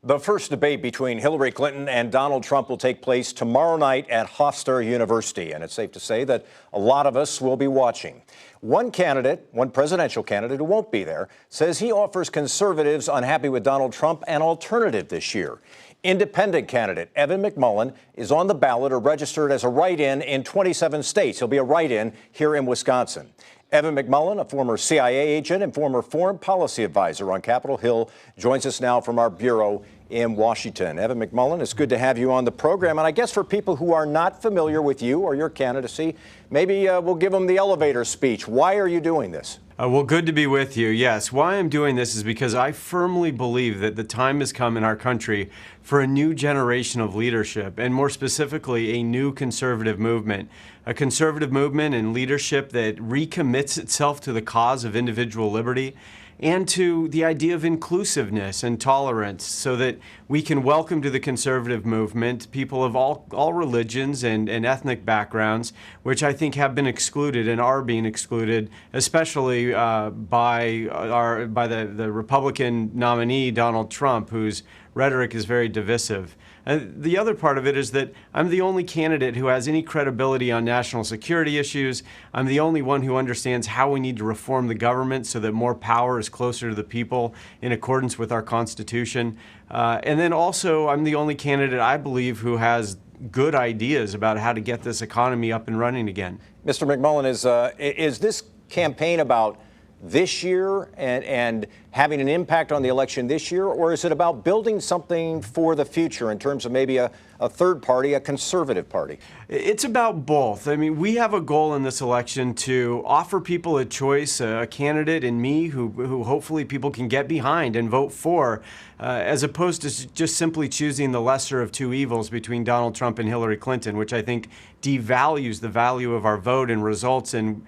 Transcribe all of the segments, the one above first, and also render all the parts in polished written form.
The first debate between Hillary Clinton and Donald Trump will take place tomorrow night at Hofstra University, and it's safe to say that a lot of us will be watching. One presidential candidate who won't be there, says he offers conservatives unhappy with Donald Trump an alternative this year. Independent candidate Evan McMullin is on the ballot or registered as a write-in 27 states. He'll be a write-in here in Wisconsin. Evan McMullin, a former CIA agent and former foreign policy advisor on Capitol Hill, joins us now from our bureau in Washington. Evan McMullin, it's good to have you on the program. And I guess for people who are not familiar with you or your candidacy, maybe we'll give them the elevator speech. Why are you doing this? Well, good to be with you. Yes, why I'm doing this is because I firmly believe that the time has come in our country for a new generation of leadership, and more specifically, a new conservative movement. A conservative movement and leadership that recommits itself to the cause of individual liberty and to the idea of inclusiveness and tolerance, so that we can welcome to the conservative movement people of all religions and ethnic backgrounds, which I think have been excluded and are being excluded, especially by the Republican nominee, Donald Trump, whose rhetoric is very divisive. The other part of it is that I'm the only candidate who has any credibility on national security issues. I'm the only one who understands how we need to reform the government so that more power is closer to the people in accordance with our Constitution. And then also, I'm the only candidate, I believe, who has good ideas about how to get this economy up and running again. Mr. McMullin, is this campaign about this year and having an impact on the election this year, or is it about building something for the future in terms of maybe a third party, a conservative party? It's about both. I mean, we have a goal in this election to offer people a choice, a candidate in me who hopefully people can get behind and vote for, as opposed to just simply choosing the lesser of two evils between Donald Trump and Hillary Clinton, which I think devalues the value of our vote and results in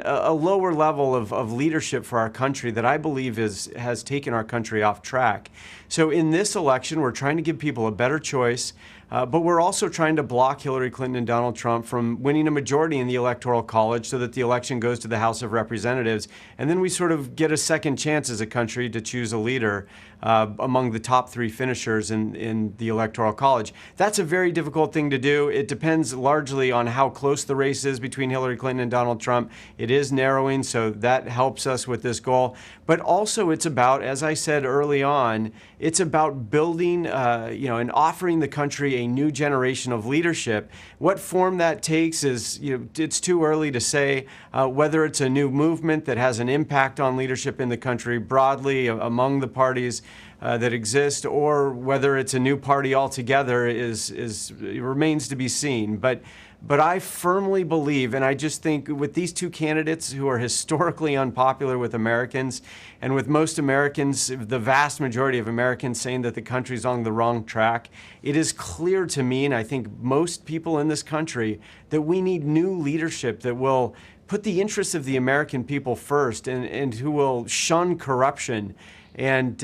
a lower level of leadership for our country that I believe has taken our country off track. So in this election, we're trying to give people a better choice, but we're also trying to block Hillary Clinton and Donald Trump from winning a majority in the Electoral College so that the election goes to the House of Representatives. And then we sort of get a second chance as a country to choose a leader among the top three finishers in the Electoral College. That's a very difficult thing to do. It depends largely on how close the race is between Hillary Clinton and Donald Trump. It is narrowing, so that helps us with this goal. But also it's about, as I said early on, it's about building, and offering the country a new generation of leadership. What form that takes is, it's too early to say whether it's a new movement that has an impact on leadership in the country broadly among the parties that exist, or whether it's a new party altogether it remains to be seen. But I firmly believe, and I just think with these two candidates who are historically unpopular with Americans, and with most Americans, the vast majority of Americans saying that the country's on the wrong track, it is clear to me, and I think most people in this country, that we need new leadership that will put the interests of the American people first and who will shun corruption and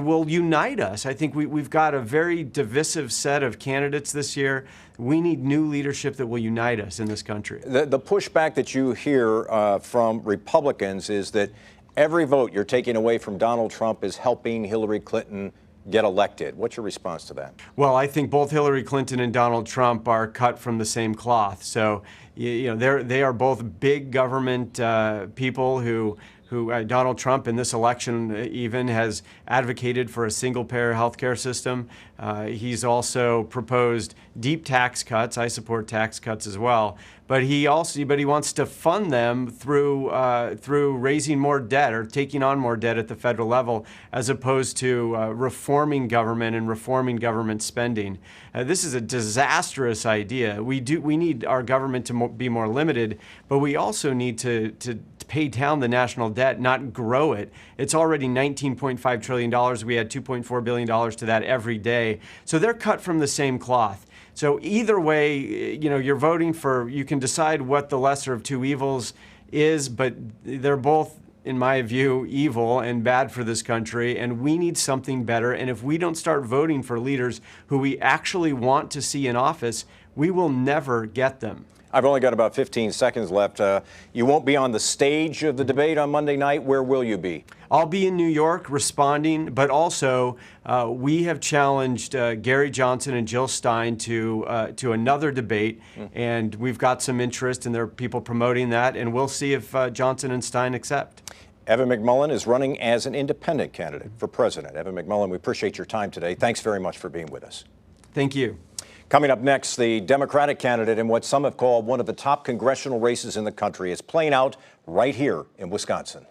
will unite us. I think we've got a very divisive set of candidates this year. We need new leadership that will unite us in this country. The pushback that you hear from Republicans is that every vote you're taking away from Donald Trump is helping Hillary Clinton get elected. What's your response to that? Well, I think both Hillary Clinton and Donald Trump are cut from the same cloth. So, they are both big government people who Donald Trump in this election even has advocated for a single-payer healthcare system. He's also proposed deep tax cuts. I support tax cuts as well. But he wants to fund them through raising more debt or taking on more debt at the federal level, as opposed to reforming government and reforming government spending. This is a disastrous idea. We need our government to be more limited, but we also need to pay down the national debt, not grow it. It's already $19.5 trillion. We add $2.4 billion to that every day. So they're cut from the same cloth. So either way, you're voting for, you can decide what the lesser of two evils is, but they're both, in my view, evil and bad for this country, and we need something better. And if we don't start voting for leaders who we actually want to see in office, we will never get them. I've only got about 15 seconds left. You won't be on the stage of the debate on Monday night. Where will you be? I'll be in New York responding, but also we have challenged Gary Johnson and Jill Stein to another debate, and we've got some interest, and there are people promoting that, and we'll see if Johnson and Stein accept. Evan McMullin is running as an independent candidate for president. Evan McMullin, we appreciate your time today. Thanks very much for being with us. Thank you. Coming up next, the Democratic candidate in what some have called one of the top congressional races in the country is playing out right here in Wisconsin.